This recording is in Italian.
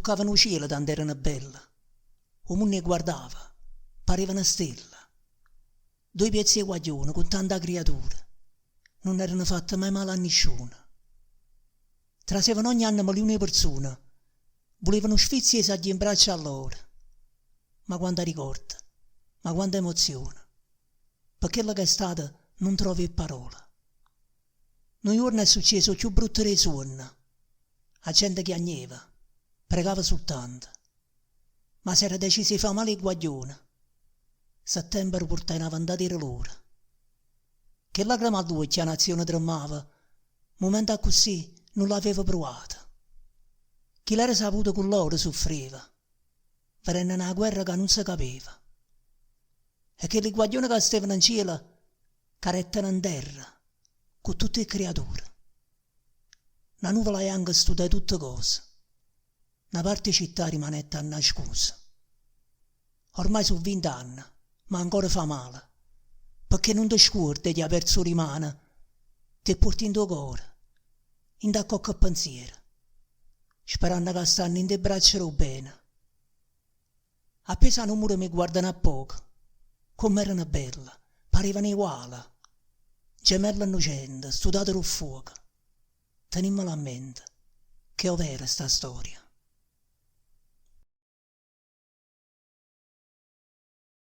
toccavano il cielo tanto erano belle. O mondo ne guardava, pareva una stella. Due pezzi di guaglione con tanta creatura. Non erano fatte mai male a nessuno. Trasevano ogni anno milioni di persone. Volevano sfizi e saggi in braccio a loro. Ma quanta ricorda, ma quanta emozione. Per quello che è stata non trovi parole. Un giorno è successo più brutto dei sogni. La gente piangeva, pregava soltanto. Ma si era deciso di fare male i guaglioni. Settembre portava in avanti loro. Che lacrima a due che la nazione tremava, momento così non l'aveva provata. Chi l'era saputo con loro soffriva. Venne una guerra che non si capiva. E che i guaglioni che stavano in cielo carettano in terra con tutte le creature. La nuvola è anche studia tutte cose. Una parte città rimanetta nascosa. Ormai sono 20 anni, ma ancora fa male, perché non ti scordi di aver perso rimane, ti porti in tuo cuore, in da qualche pensiero, sperando che stanno in te braccia bene. Appesa non muro mi guardano a poco, come erano belle, parevano uguali, gemelle innocenti, studate al fuoco. Tenimmola a mente, che è vera sta storia.